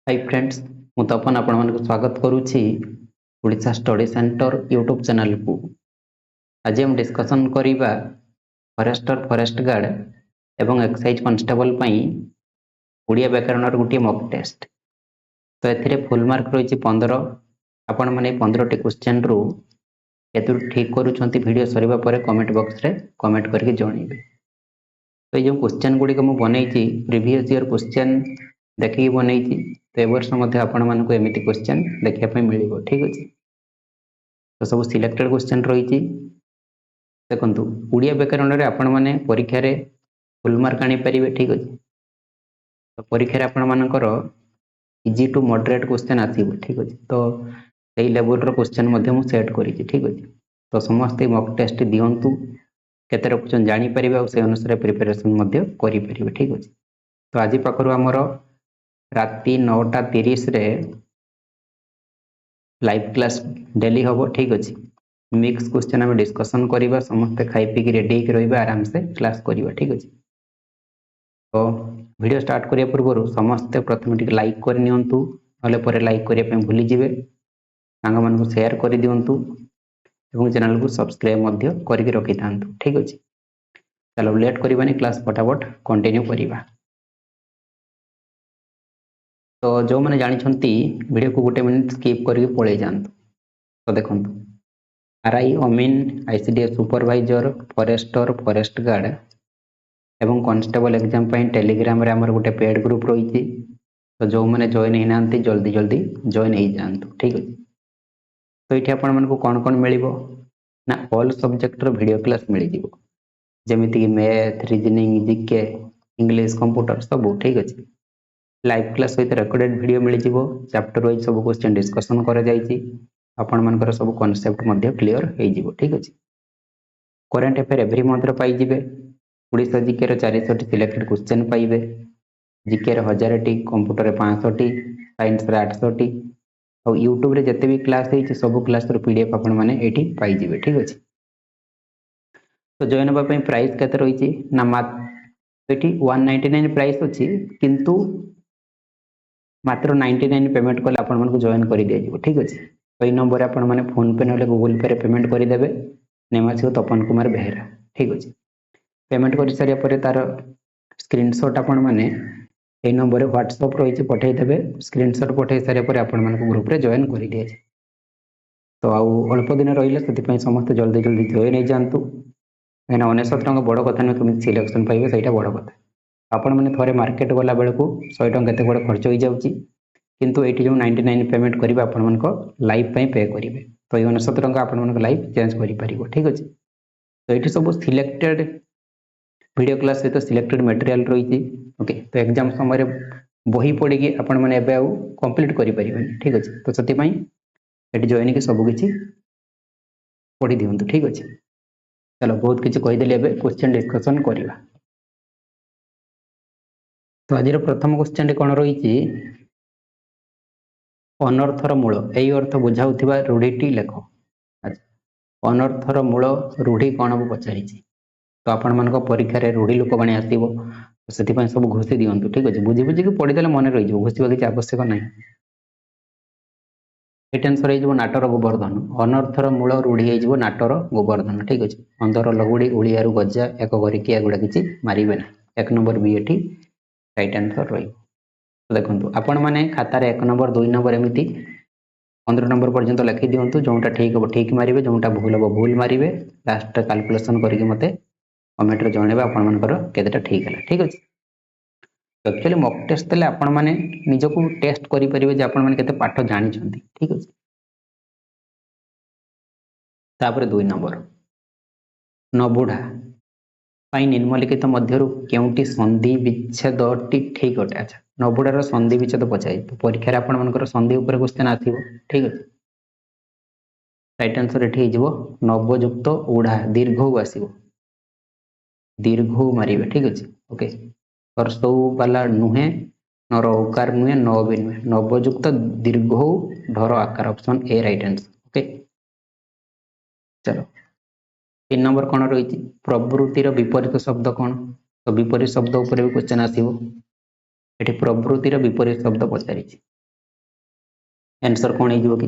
Hi friends मु तपन आपण मानक स्वागत करूछि Odisha study centre YouTube channel को। आज हम डिस्कशन करिबा फॉरेस्टर फॉरेस्ट गार्ड एवं एक्साइज कांस्टेबल पई ओडिया व्याकरण गोटे मॉक टेस्ट। तो एथिरे फुल मार्क रही 15। आपण माने 15 टी क्वेश्चन रु केतु ठीक करूछंती वीडियो सरीबा परे कमेंट बॉक्स रे कमेंट करके जणैबे। तो ये क्वेश्चन गुडी को मु बनेइछि प्रीवियस ईयर क्वेश्चन देखि बनेइछि। तो ए वर्ष मध्य आपण मानक एमिति क्वेश्चन देखिया पई मिलिबो। ठीक अछि। तो सब सिलेक्टेड क्वेश्चन रही देखंतु ओडिया व्याकरण रे आपण माने परीक्षा रे फुल मार्क आनी परिबे। ठीक अछि। तो परीक्षा रे आपण मानकर इजी टू मॉडरेट क्वेश्चन आसीबो। ठीक अछि। तो एई लेवल रो क्वेश्चन मध्य मु सेट करिछि। ठीक अछि। तो समस्त मॉक टेस्ट दियंतु केते क्वेश्चन जानि परिबे और से अनुसार प्रिपरेशन मध्य करि परिबे। ठीक अछि। तो आज पाखरु हमर राति 9:30 रे लाइव क्लास डेली हबो। ठीक अछि। मिक्स क्वेश्चन हम डिस्कशन करिबा, समस्त खाइ पी के रेडी के रहिबा, आराम से क्लास करिबा। ठीक अछि। तो वीडियो स्टार्ट करिया पूर्व समस्त प्रथम टिक लाइक कर नियंतु, नले परे लाइक करिया पे भूली जिवे, सांग मन को शेयर करि दियंतु एवं चैनल को सब्सक्राइब मध्य करके रखि थांतु। ठीक अछि। चलो लेट करिबानी, क्लास फटाफट कंटिन्यू करिबा। तो जो मैंने जानी वीडियो को गोटे मिनट स्किप करके पड़े जातु। तो देखो आरआई अमीन ICDS supervisor forester forest guard एवं कांस्टेबल एग्जाम टेलीग्राम रे हमर गोटे पेड ग्रुप रही। तो जो मैंने जॉइन होना जल्दी जल्दी जॉइन हो जातु। ठीक है। तो ये आपण मन को कौन कौन मिल ना ऑल सब्जेक्ट वीडियो क्लास मिल जाव, जमीती कि math reasoning GK English computer सब। ठीक अच्छे। लाइव क्लास सहित रेकर्डेड वीडियो मिल जाव, चैप्टर वाइज सब क्वेश्चन डिस्कशन कर आपण मानकर सब कॉन्सेप्ट मध्य क्लियर हो जाव। ठीक अच्छे। करेंट अफेयर एवरी मंथ पाइबे। ओडिशा जीके 400 सिलेक्टेड क्वेश्चन पाइबे। जीके 1000 टी, कंप्यूटर 500 टी, साइंस 800 टी और यूट्यूब रे जते भी क्लास है सब क्लास पीडीएफ आपण माने एठी पाई जिवे। ठीक अच्छे। तो जॉइन होगा प्राइस केते रही ना मात्र ये 199 प्राइस अच्छी, किंतु मात्र 99 पेमेंट कले आपण मन को जॉइन कर दिया। ठीक अच्छे। तो ये नंबर आपण माने फोन पे ना गूगल पे रे पेमेंट करदेवे। नेम आस तपन कुमार बेहेरा। ठीक अच्छे। पेमेंट कर सारे पर तार स्क्रीनशॉट आपण माने ये नंबर व्हाट्सएप रही पठेदेवे। स्क्रीनशॉट पठे सारे पर आपण मन को ग्रुप रे जॉइन कर दिया। तो अल्प दिन रही से समस्त जल्दी जल्दी जॉइन हो जातु। कहीं 99 टଙ୍କା बड़ कथा नुहे, तुम सिलेक्शन पाइबे सहीटा बड़ कथा। आपण मैंने थे मार्केट गला बेलू 100 टଙ୍କା केते बड़ खर्च हो जाऊँगी, किंतु ये जो 99 पेमेंट करेंगे आपण मन लाइफ पे करेंगे। तो ये 99 टଙ୍କା आपण मन लाइफ चेंज कर। ठीक अच्छे। तो ये सब सिलेक्टेड वीडियो क्लास सहित सिलेक्टेड मटेरियल रही। ओके। तो एग्जाम समय बही पढ़ी आपण मैंने कंप्लीट करें। ठीक अच्छे। तो से जॉइन के सबकि पढ़ी दिंतु। ठीक अच्छे। चलो बहुत किसी कहीदेली। एवं क्वेश्चन डिस्कशन करवा। तो आज प्रथम क्वेश्चन कौन रही, अनर्थर मूल यही अर्थ बुझाऊा रूढ़ी लेख। अच्छा, अनर्थर मूल रूढ़ी कौन को पचारि। तो आपण मान परीक्षा रूढ़ी लोकवाणी आसो, से सब घोषी दिंतु। ठीक अच्छे। बुझी बुझी पढ़ीदे मन रही, घोषा किसी आवश्यक ना। एट आंसर हो नाटर गोवर्धन। अनर्थर मूल रूढ़ी हो नाटर गोवर्धन। ठीक अच्छे। अंधर लगुड़ी उड़ियारू गजा एक गरिकी एगुड़ा किसी मारे ना। एक नंबर बी एटी राइट आंसर रही। देखो आपण मैंने खातार 1 नंबर 2 नंबर एमती 15 नंबर पर्यंत लिखि दिंतु। जोटा ठीक हम ठीक मारे, जोटा भूल हम भूल मारे। लास्ट कैलकुलेशन करके मते कमेंट रे जणेबे आपण मानकर केतेटा ठीक है। ठीक अच्छे। एक्चुअली मॉक टेस्ट देले आपण माने निजको टेस्ट करि परिबे जे आपण माने केते पाठ जानि छथि। ठीक अच्छे। तापर 2 नंबर नबुढ़ा निम्नलिखित मध्यरु केउटी संधि विच्छेद ठीक अटे। अच्छा, नबुढ़ार संधि विच्छेद पचाई। तो परीक्षा आपण मानकर संधि उपर क्वेश्चन आसीबो। ठीक अच्छे। राइट आंसर एठी हो नवयुक्त उढ़ा दीर्घ आसीबो, दीर्घ मारे। ठीक अच्छे। ओके। हर्षौ वाला नुहे, नर उकार नुहे, न भी नुहे, नवयुक्त दीर्घ ढर आकार। Option A right answer. Okay. चलो 3 नंबर कौन रही, प्रवृत्तिर विपरीत शब्द कौन। तो विपरीत शब्द उपर भी क्वेश्चन आसीबो। एठी प्रवृत्तिर विपरीत शब्द पचारि। आंसर कौन हो कि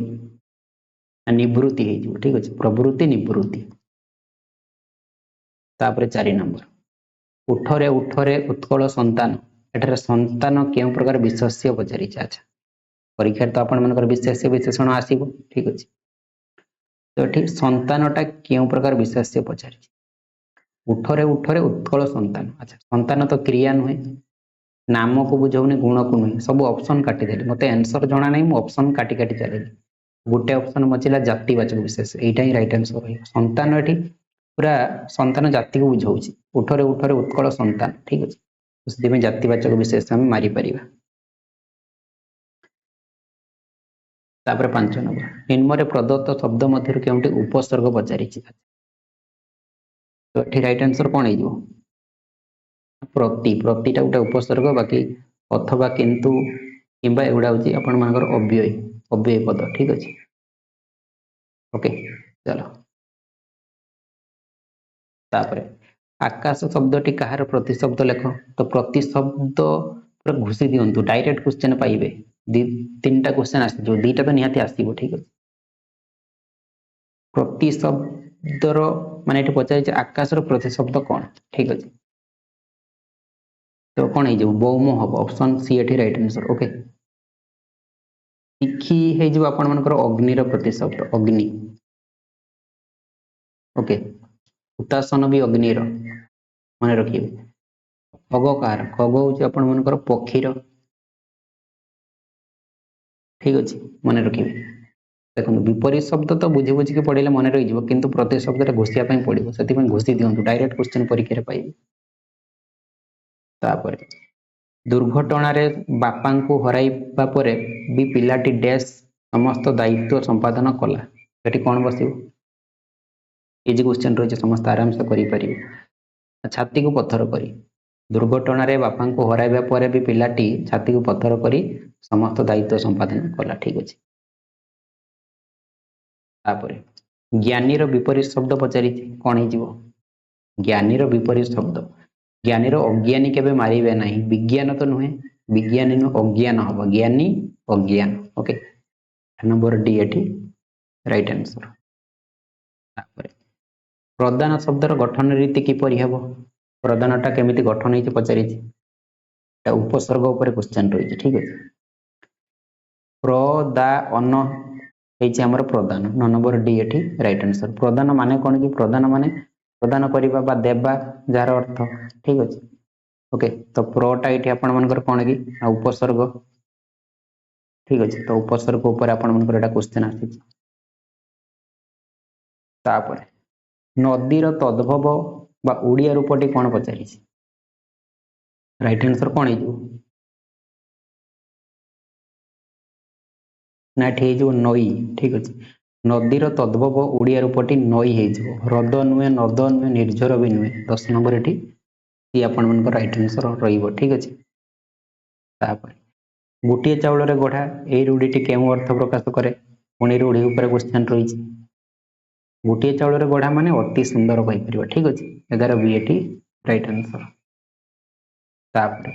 निवृत्ति हो ठीक अच्छे प्रवृत्ति निवृत्ति। तापर 4 नंबर उठरे उठरे उत्कल संतान एठार संतान केउ प्रकार विशेष्य पचारि। अच्छा परीक्षा तो आपण मनकर विशेष्य विशेषण आसीबो ठीक अच्छे तो ये संतानटा केउ प्रकार विशेष्य पचारि उठरे उठरे उत्कल संतान। अच्छा संतान तो क्रिया नुहे नाम को बुझाऊनी गुण को नुहे सब ऑप्शन काटिदेली मत आंसर जना ना ऑप्शन काटी काटी चलेगी गोटे ऑप्शन बचिला जातिवाचक विशेष यहीटा ही राइट आंसर रही संतान ये पूरा संतान जाति को बुझाऊँ उठरे उठरे उत्कल संतान ठीक अच्छे से जातिवाचक विशेष आम मारी पारिबा। तापर 5 नंबर निम्न प्रदत्त शब्द मध्य केउंटी उपसर्ग पचारि तो ये राइट आंसर कौन हो प्रति प्रतिटा गोटे उपसर्ग बाकी अथवा किंतु किंबा एगुड़ा हूँ आपण मानकर अव्यय अव्यय पद ठीक अच्छे ओके चलो। तापर आकाश शब्दटी कहार प्रतिशब्द लेख तो प्रतिशब्द पूरा घुसी दिंतु डायरेक्ट क्वेश्चन पाइबे 3टा क्वेश्चन आस दीटा तो निहाती आसो ठीक अच्छे प्रतिशब्दर माने ये पचार आकाशर प्रतिशब्द कौन ठीक अच्छे तो कौन हो बौम हम ऑप्शन सी ये राइट आंसर ओके। तिखी हो आपण मानकर अग्निर प्रतिशब्द अग्नि ओके हुतासन भी अग्निर मन रखिए खग कार खग हूँ आपण मानकर पक्षीर ठीक अच्छे मन रखिए देखो विपरीत शब्द तो बुझी बुझिकी पढ़े मन रही किंतु प्रतिशब्द घोषिया पड़ो से घोषी दिंतु डायरेक्ट क्वेश्चन परीक्षा पाइबे। तापर दुर्घटना रे बापा को हराइबा परे भी पिलाटी डैश समस्त दायित्व संपादन कला ये कौन बस इजी क्वेश्चन रही समस्त आराम से करें छाती को पत्थर करी दुर्घटना रे बापा को हराइबा परे भी पिलाटी छाती को पत्थर करी समस्त दायित्व संपादन कला ठीक अच्छे। तापर ज्ञानीर विपरीत शब्द पचारि कौन हो ज्ञानीर विपरीत शब्द ज्ञानीर अज्ञानी केबे मारिबे नहीं विज्ञान तो नुहे विज्ञानी नु अज्ञान हम ज्ञानी अज्ञान okay number D eighty right answer. तापर प्रदान शब्दर गठन रीति किपरि हेबो प्रदानटा केमिति गठन होइछि पचारि उपसर्ग उपर क्वेश्चन रही ठीक अच्छे प्रदान होइछि हमर प्रदान 9 number D eighty right answer. प्रदान माने कौन कि प्रदान माने प्रदान करिबा बा देबा जार अर्थ ठीक अच्छे ओके तो प्रटा ये आपण मानकर कौन कि उपसर्ग ठीक अच्छे तो उपसर्ग उपर आपण मानकर एटा क्वेश्चन आसी। तापर नदीर तद्भव बा ओडिया रूपटी कौन पचारि राइट आंसर कौन हो ना ये नई ठीक अच्छे नदीर तद्भव ओडिया रूपटी नई हो ह्रद नुहे नद नुहे निर्झर भी नुहे 10 नंबर ये आपण मानकर राइट आंसर रहिबो ठीक अच्छे। तापर गोटे चाउल गढ़ा ये रूढ़ी केउ अर्थ प्रकाश करे पुणी रूढ़ी उपर क्वेश्चन रही गोटे चाउल गढ़ा माने अति सुंदर कहीपर ठीक अच्छे 11 बी एटी राइट आंसर। तापर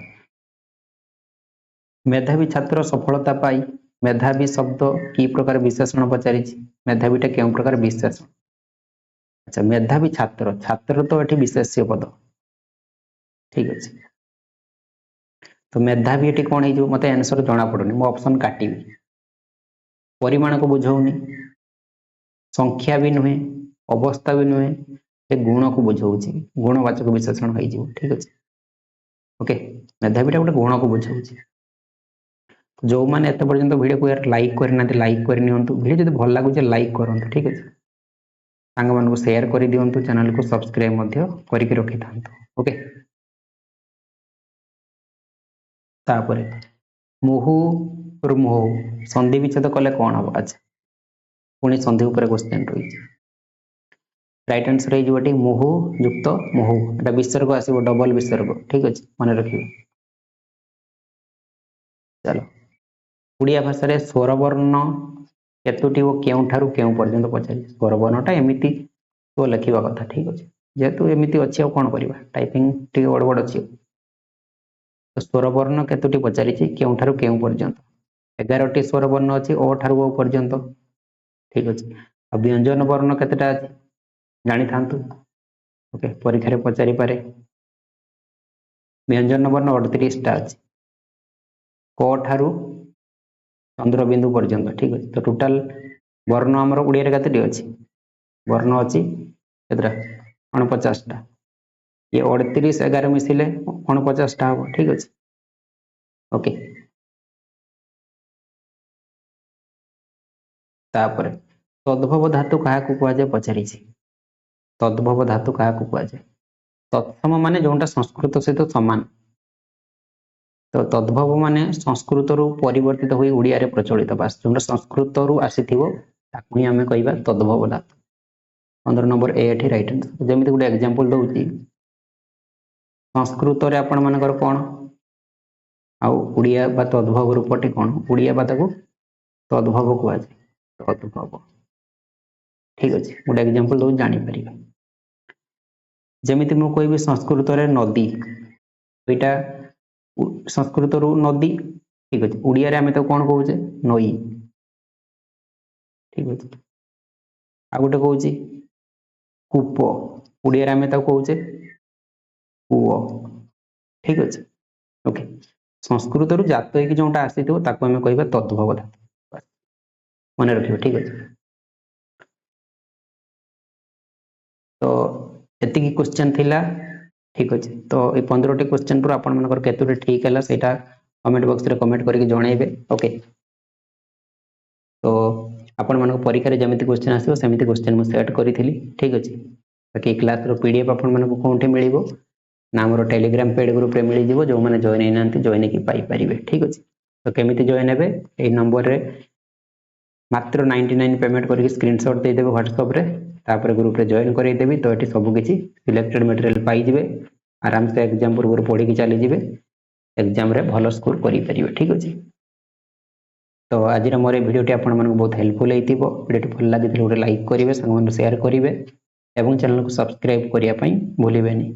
मेधावी छात्र सफलता पाई मेधावी शब्द की प्रकार विशेषण पचारि मेधावीटा केउ प्रकार विशेषण। अच्छा मेधावी छात्र छात्र तो ये विशेष्य पद ठीक अच्छे तो मेधावी ये कौन हो मत आंसर जना पड़ूनी मो ऑप्शन काटी परिमाण को बुझाऊनी संख्या भी नुहे अवस्था भी नुहे ये गुण को बुझाऊँ गुणवाचक विशेषण हो ठीक अच्छे ओके मेधावीटा गोटे गुण को बुझाऊँ जो मैंने एत पर्यंत वीडियो को यार लाइक करना लाइक करनी वीडियो जो भल लगुच लाइक करूँ ठीक अच्छे सांग मान शेयर कर दिंतु चैनल को सब्सक्राइब करके रखी था ओके। तापर मुहु मुहु संधि विच्छेद कले कौन हम। अच्छा पुणी संधि उपर क्वेश्चन रही राइट आंसर हो मुहु युक्त मुहु एटा विसर्ग आसो डबल विसर्ग ठीक अच्छे मन रखिए। चलो ओडिया भाषा रे स्वरवर्ण केतोटी वो केउठारु केउ पर्यंत पचारि स्वरवर्णटा एमिति तो लिखा कथा ठीक अच्छे जेहेतु एमिति अच्छी कौन करवा टाइपिंग टी गड़बड़ अच्छी तो स्वरवर्ण केतोटी पचारि केउठारु केउ पर्यंत 11टी स्वर वर्ण अच्छी ओ ठारू ओ पर्यंत ठीक अच्छे आ व्यंजन वर्ण केतेटा अच्छी जानी थांतु ओके परीक्षा पचारि पारे व्यंजन वर्ण 38टा अच्छी क ठारू चंद्रबिंदु पर्यंत ठीक अच्छे तो टोटाल वर्ण आमर ओडिया केतेटी अच्छी वर्ण अच्छी केतेटा 49टा ये 38 11 मिसिले 49टा हम ठीक अच्छे ओके तापर तद्भव धातु क्या कहुए पचारि तद्भव धातु क्या कहुए तत्सम माने जोटा संस्कृत सहित समान तो तद्भव माने संस्कृत रु परिवर्तित हुई ओडिया रे प्रचलित बास जोटा संस्कृत रु आसीथिबो ताकू ही आमे कहिबा तद्भव धातु 15 नंबर ए एठी राइट आंसर जेमिति गुटे एग्जांपल दउची संस्कृत रे आपण मानकर कोन आउ ओडिया बा तद्भव रूपटी कोन ओडिया बा ताकू तद्भव कुआ जाय तद्भव ठीक अछि गुटे एग्जांपल दउ जानि परिबा जेमिति मु कहबी संस्कृत रे नदी एटा संस्कृत रु नदी ठीक अछि ओडिया रे आमे तो कोन कहउचे नई ठीक अछि आ गुटे कहउची कूप ओडिया रे आमे तो कहउचे कूओ ठीक अछि ओके संस्कृत रु जात होई कि जोटा आसीथिबो ताको आमे कहबा तद्भव धातु मन रखियो ठीक अछि तो एतिकी क्वेश्चन थिला ठीक अछि तो ए 15टी क्वेश्चन पर आपण मनकर केतुरे ठीक हैला सेटा कमेंट बॉक्स रे कमेंट करके जणाइबे ओके तो आपण मनक परीक्षा रे जेमिति क्वेश्चन आसीबो सेमिति क्वेश्चन मु सेट करिथिली ठीक अछि बाकी क्लास रो पीडीएफ आपण मनक कोनठे मिलिबो ना हमर टेलीग्राम पेड ग्रुप रे मिली जिवो जो माने जॉइन हैनांती जॉइन की पाई परिबे ठीक अछि तो केमिति जॉइन हेबे ए नंबर रे मात्र 99 पेमेंट करके स्क्रीनशॉट दे देबे व्हाट्सएप रे तापर ग्रुप रे जॉइन करई देबी तो एटी सब किछि सिलेक्टेड मटेरियल पाई जिवे आराम से एग्जाम पूर्व पढ़ी की चली जिवे एग्जाम रे भलो स्कोर करि परिबे ठीक अछि तो आज मोर वीडियो टी आपण मानक बहुत हेल्पफुल हेतिबो वीडियो भल लागिथिले गोटे लाइक करिवे संग मन शेयर करिवे एवं चैनल को सब्सक्राइब करिया पई भूलिबेनी।